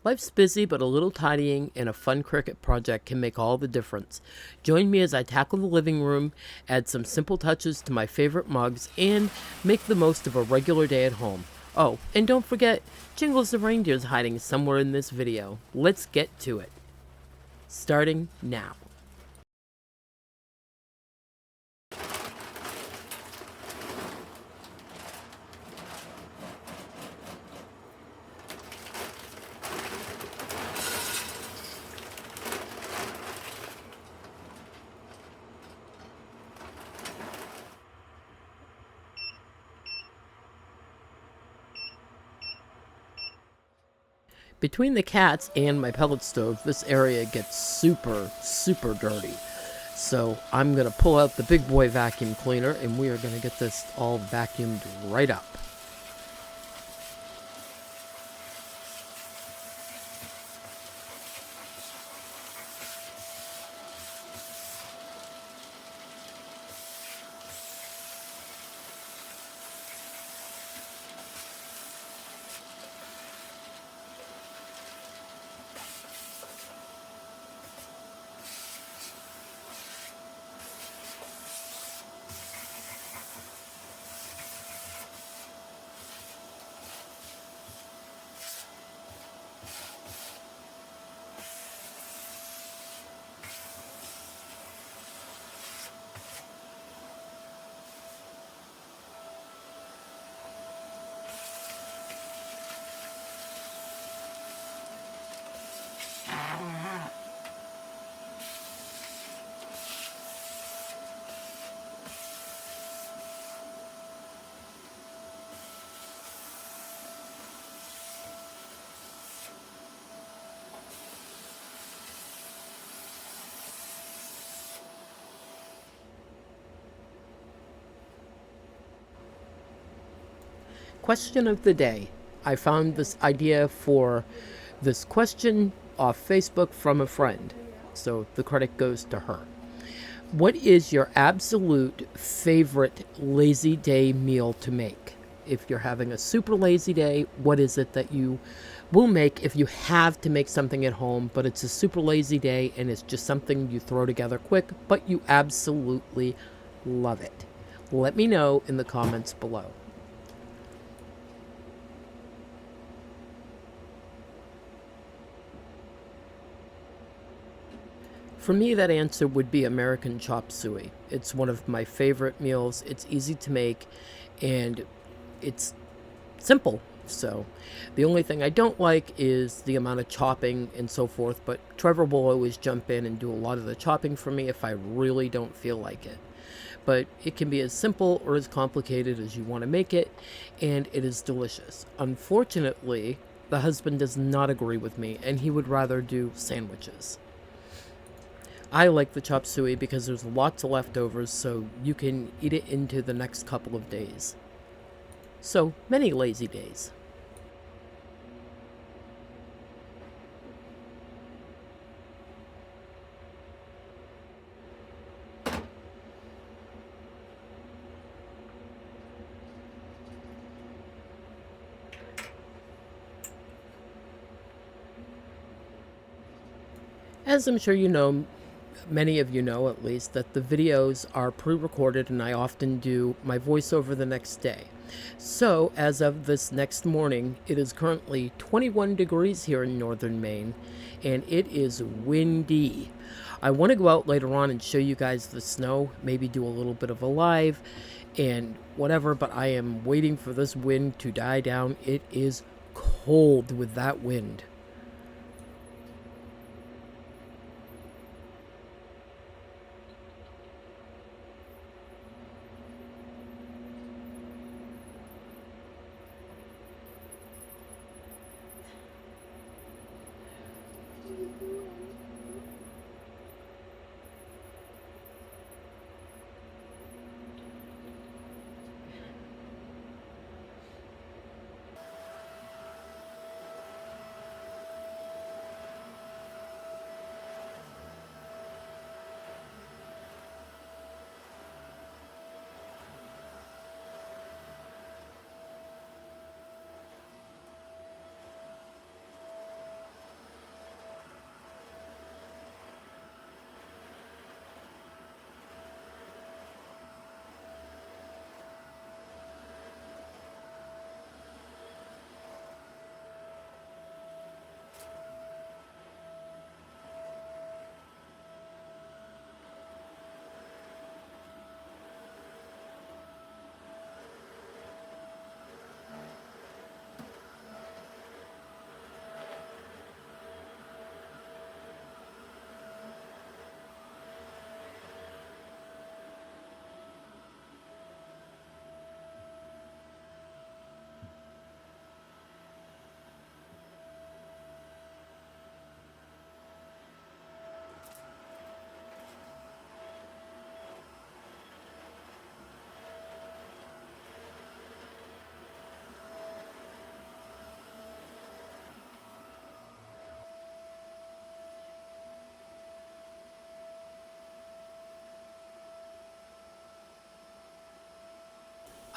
Life's busy, but a little tidying and a fun Cricut project can make all the difference. Join me as I tackle the living room, add some simple touches to my favorite mugs, and make the most of a regular day at home. Oh, and don't forget, Jingles the Reindeer is hiding somewhere in this video. Let's get to it. Starting now. Between the cats and my pellet stove, this area gets super dirty. So I'm going to pull out the big boy vacuum cleaner and we are going to get this all vacuumed right up. Question of the day. I found this idea for this question off Facebook from a friend, so the credit goes to her. What is your absolute favorite lazy day meal to make? If you're having a super lazy day, what is it that you will make if you have to make something at home, but it's a super lazy day and it's just something you throw together quick, but you absolutely love it? Let me know in the comments below. For me, that answer would be American chop suey. It's one of my favorite meals. It's easy to make, and it's simple. So, the only thing I don't like is the amount of chopping and so forth, but Trevor will always jump in and do a lot of the chopping for me if I really don't feel like it. But it can be as simple or as complicated as you want to make it, and it is delicious. Unfortunately, the husband does not agree with me, and he would rather do sandwiches. I like the chop suey because there's lots of leftovers, so you can eat it into the next couple of days. So many lazy days. As I'm sure you know, many of you know at least, that the videos are pre-recorded and I often do my voiceover the next day. So as of this next morning, it is currently 21 degrees here in northern Maine and it is windy. I want to go out later on and show you guys the snow, maybe do a little bit of a live and whatever, but I am waiting for this wind to die down. It is cold with that wind.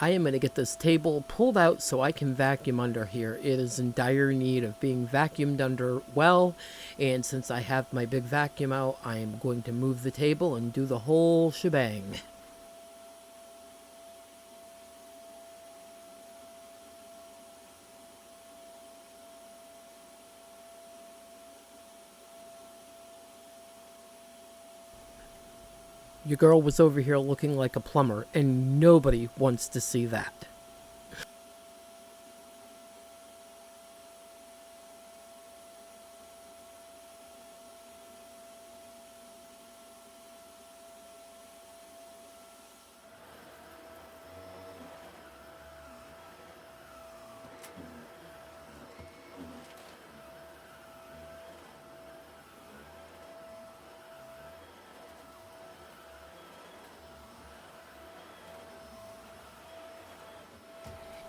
I am going to get this table pulled out so I can vacuum under here. It is in dire need of being vacuumed under well, and since I have my big vacuum out, I am going to move the table and do the whole shebang. Your girl was over here looking like a plumber, and nobody wants to see that.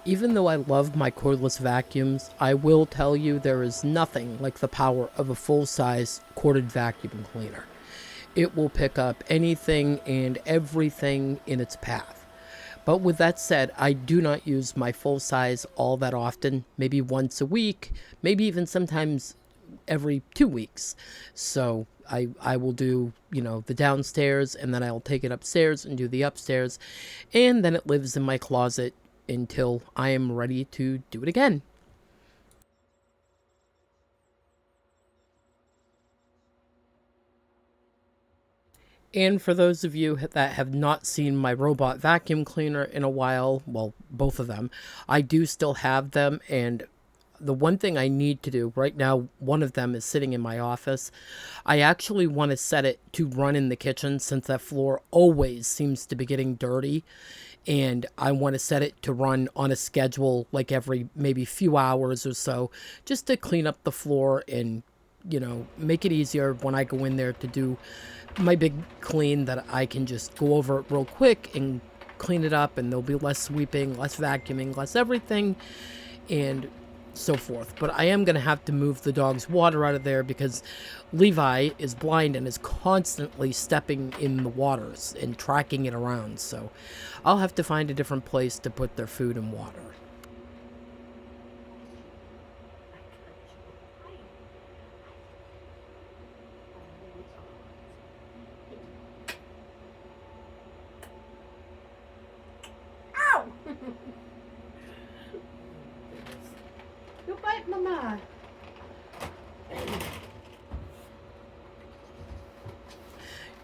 Even though I love my cordless vacuums, I will tell you there is nothing like the power of a full-size corded vacuum cleaner. It will pick up anything and everything in its path. But with that said, I do not use my full size all that often, maybe once a week, maybe even sometimes every 2 weeks. So I will do, the downstairs, and then I'll take it upstairs and do the upstairs, and then it lives in my closet until I am ready to do it again. And for those of you that have not seen my robot vacuum cleaner in a while, well, both of them, I do still have them. And the one thing I need to do right now, one of them is sitting in my office. I actually want to set it to run in the kitchen since that floor always seems to be getting dirty. And I want to set it to run on a schedule like every maybe few hours or so, just to clean up the floor and, make it easier when I go in there to do my big clean, that I can just go over it real quick and clean it up, and there'll be less sweeping, less vacuuming, less everything, and so forth. But I am going to have to move the dog's water out of there because Levi is blind and is constantly stepping in the waters and tracking it around. So I'll have to find a different place to put their food and water. You bite Mama.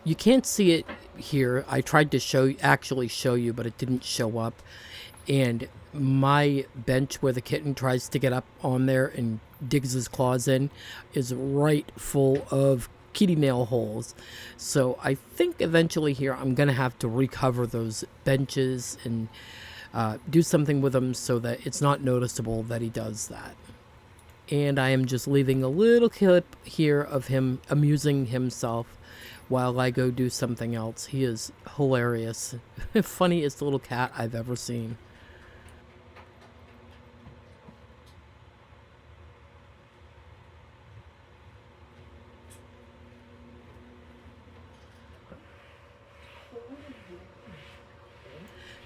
You can't see it here. I tried to actually show you, but it didn't show up. And my bench where the kitten tries to get up on there and digs his claws in is right full of kitty nail holes. So I think eventually here I'm going to have to recover those benches and do something with them so that it's not noticeable that he does that. And I am just leaving a little clip here of him amusing himself while I go do something else. He is hilarious. Funniest little cat I've ever seen.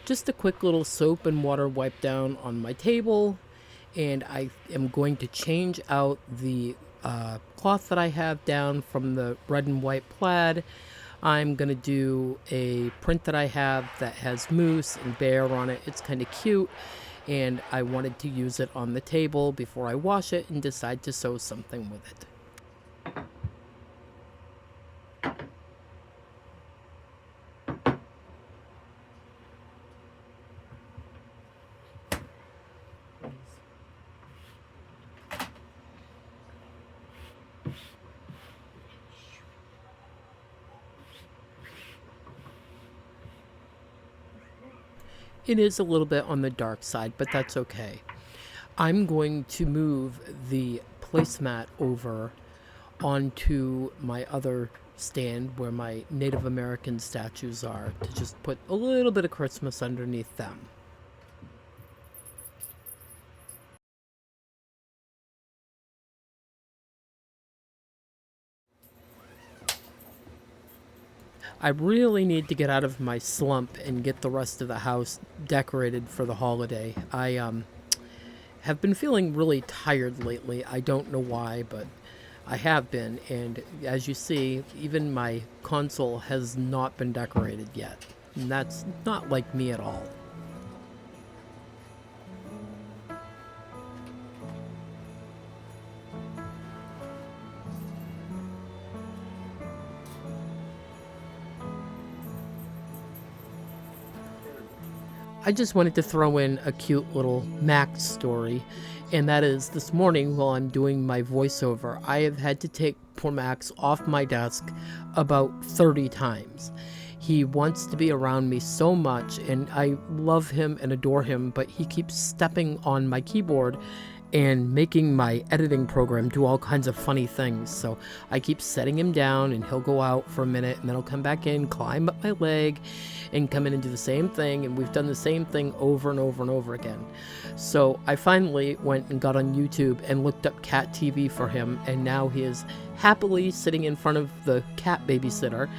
Just a quick little soap and water wipe down on my table, and I am going to change out the cloth that I have down from the red and white plaid. I'm going to do a print that I have that has moose and bear on it. It's kind of cute, and I wanted to use it on the table before I wash it and decide to sew something with it. It is a little bit on the dark side, but that's okay. I'm going to move the placemat over onto my other stand where my Native American statues are to just put a little bit of Christmas underneath them. I really need to get out of my slump and get the rest of the house decorated for the holiday. I have been feeling really tired lately. I don't know why, but I have been. And as you see, even my console has not been decorated yet. And that's not like me at all. I just wanted to throw in a cute little Max story, and that is this morning while I'm doing my voiceover, I have had to take poor Max off my desk about 30 times. He wants to be around me so much, and I love him and adore him, but he keeps stepping on my keyboard and making my editing program do all kinds of funny things. So I keep setting him down, and he'll go out for a minute, and then he'll come back in, climb up my leg, and come in and do the same thing. And we've done the same thing over and over and over again. So I finally went and got on YouTube and looked up cat TV for him, and now he is happily sitting in front of the cat babysitter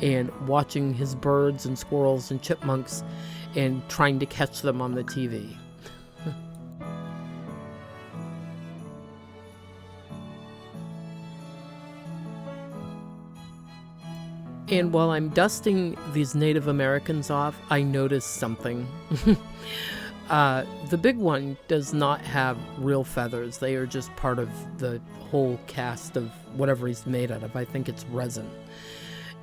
and watching his birds and squirrels and chipmunks and trying to catch them on the TV. And while I'm dusting these Native Americans off, I noticed something. The big one does not have real feathers. They are just part of the whole cast of whatever he's made out of. I think it's resin.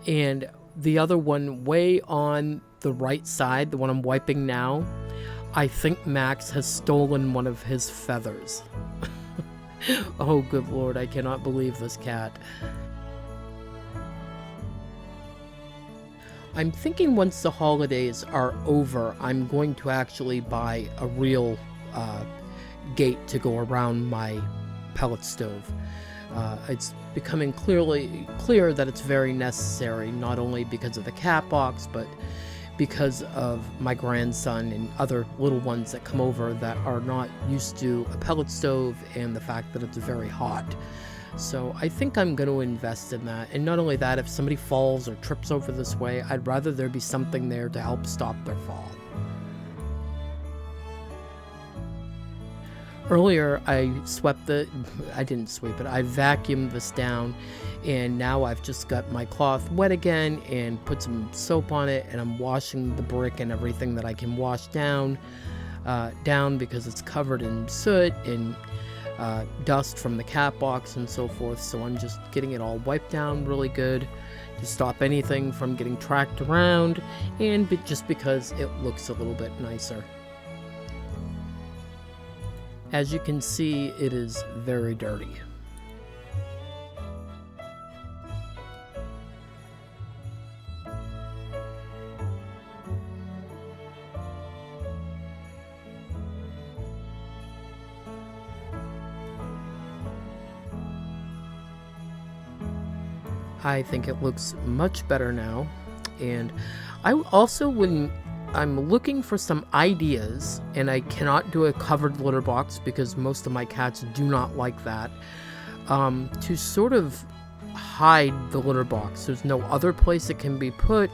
And the other one way on the right side, the one I'm wiping now, I think Max has stolen one of his feathers. Oh, good Lord, I cannot believe this cat. I'm thinking once the holidays are over, I'm going to actually buy a real gate to go around my pellet stove. It's becoming clear that it's very necessary, not only because of the cat box, but because of my grandson and other little ones that come over that are not used to a pellet stove and the fact that it's very hot. So I think I'm going to invest in that. And not only that, if somebody falls or trips over this way, I'd rather there be something there to help stop their fall. Earlier, I didn't sweep it, I vacuumed this down, and now I've just got my cloth wet again and put some soap on it, and I'm washing the brick and everything that I can wash down because it's covered in soot and dust from the cat box and so forth. So I'm just getting it all wiped down really good to stop anything from getting tracked around, and just because it looks a little bit nicer. As you can see, it is very dirty. I think it looks much better now. And I also, when I'm looking for some ideas, and I cannot do a covered litter box because most of my cats do not like that, to sort of hide the litter box. There's no other place it can be put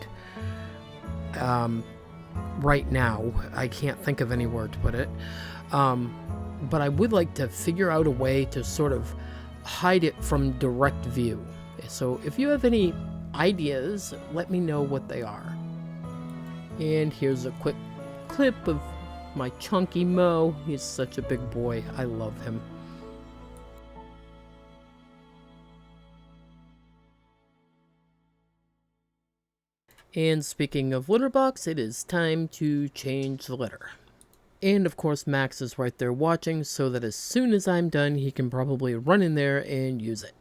right now. I can't think of anywhere to put it. But I would like to figure out a way to sort of hide it from direct view. So if you have any ideas, let me know what they are. And here's a quick clip of my chunky Mo. He's such a big boy. I love him. And speaking of litter box, it is time to change the litter. And of course, Max is right there watching, so that as soon as I'm done, he can probably run in there and use it.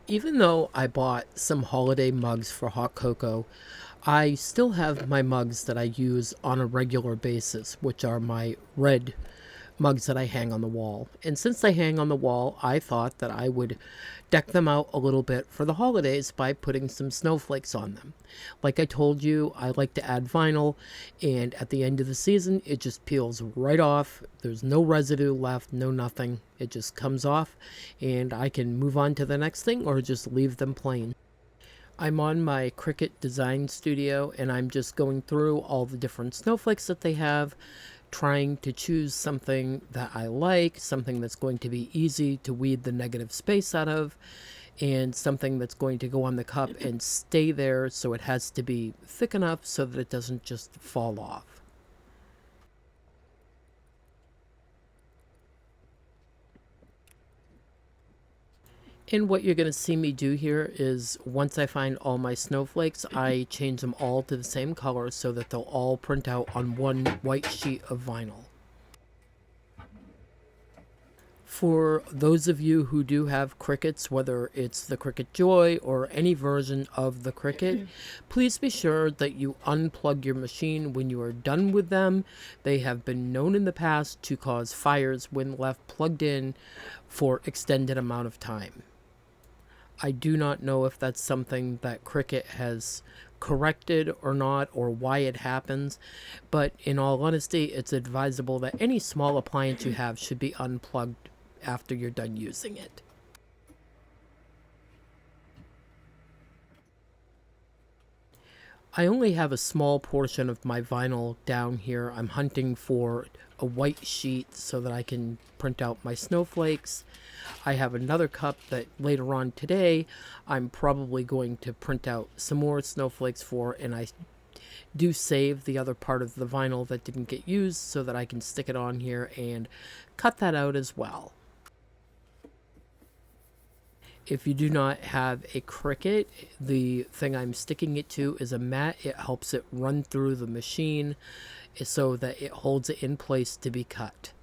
Even though I bought some holiday mugs for hot cocoa, I still have my mugs that I use on a regular basis, which are my red mugs that I hang on the wall. And since they hang on the wall, I thought that I would deck them out a little bit for the holidays by putting some snowflakes on them. Like I told you, I like to add vinyl, and at the end of the season, it just peels right off. There's no residue left, no nothing. It just comes off, and I can move on to the next thing or just leave them plain. I'm on my Cricut design studio, and I'm just going through all the different snowflakes that they have, trying to choose something that I like, something that's going to be easy to weed the negative space out of, and something that's going to go on the cup and stay there, so it has to be thick enough so that it doesn't just fall off. And what you're going to see me do here is once I find all my snowflakes, I change them all to the same color so that they'll all print out on one white sheet of vinyl. For those of you who do have Cricuts, whether it's the Cricut Joy or any version of the Cricut, please be sure that you unplug your machine when you are done with them. They have been known in the past to cause fires when left plugged in for extended amount of time. I do not know if that's something that Cricut has corrected or not, or why it happens, but in all honesty, it's advisable that any small appliance you have should be unplugged after you're done using it. I only have a small portion of my vinyl down here. I'm hunting for a white sheet so that I can print out my snowflakes. I have another cup that later on today I'm probably going to print out some more snowflakes for, and I do save the other part of the vinyl that didn't get used so that I can stick it on here and cut that out as well. If you do not have a Cricut, the thing I'm sticking it to is a mat. It helps it run through the machine so that it holds it in place to be cut.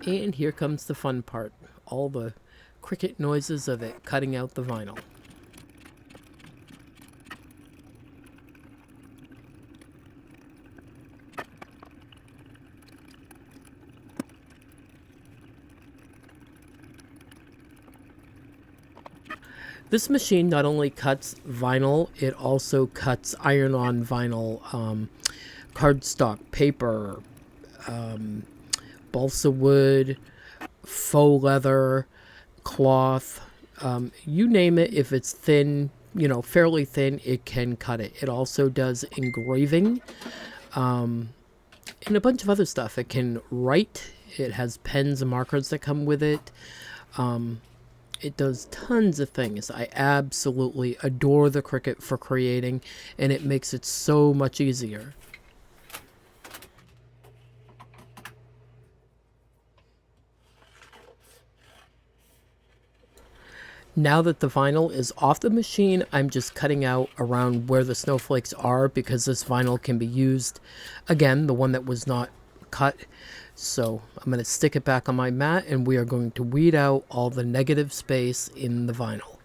And here comes the fun part, all the Cricut noises of it cutting out the vinyl. This machine not only cuts vinyl, it also cuts iron-on vinyl, cardstock, paper, balsa wood, faux leather, cloth, you name it. If it's thin, fairly thin, it can cut it. It also does engraving, and a bunch of other stuff. It can write. It has pens and markers that come with it. It does tons of things. I absolutely adore the Cricut for creating, and it makes it so much easier. Now that the vinyl is off the machine, I'm just cutting out around where the snowflakes are because this vinyl can be used, again, the one that was not cut. So I'm going to stick it back on my mat, and we are going to weed out all the negative space in the vinyl.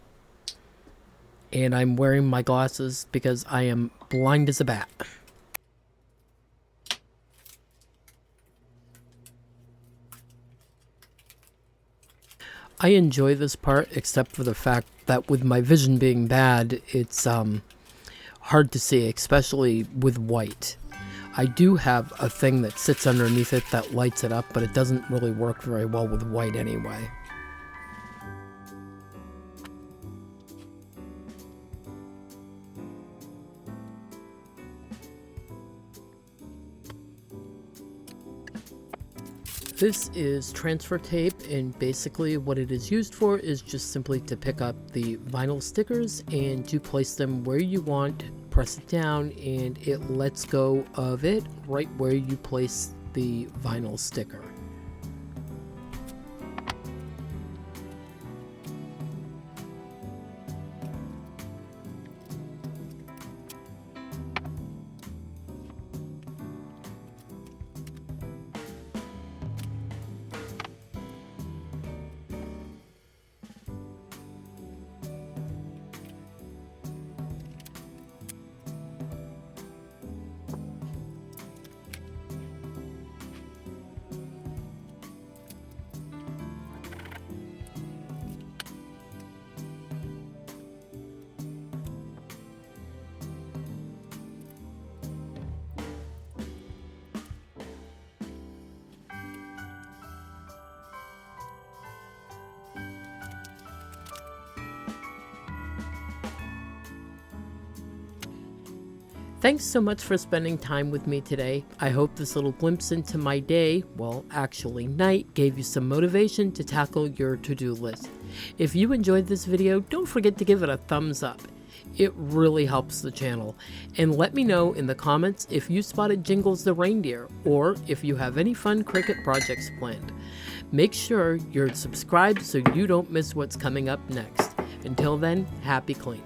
And I'm wearing my glasses because I am blind as a bat. I enjoy this part, except for the fact that with my vision being bad, it's hard to see, especially with white. I do have a thing that sits underneath it that lights it up, but it doesn't really work very well with white anyway. This is transfer tape, and basically what it is used for is just simply to pick up the vinyl stickers and to place them where you want, press it down, and it lets go of it right where you place the vinyl sticker. Thanks so much for spending time with me today. I hope this little glimpse into my day, well, actually night, gave you some motivation to tackle your to-do list. If you enjoyed this video, don't forget to give it a thumbs up. It really helps the channel. And let me know in the comments if you spotted Jingles the Reindeer, or if you have any fun Cricut projects planned. Make sure you're subscribed so you don't miss what's coming up next. Until then, happy cleaning.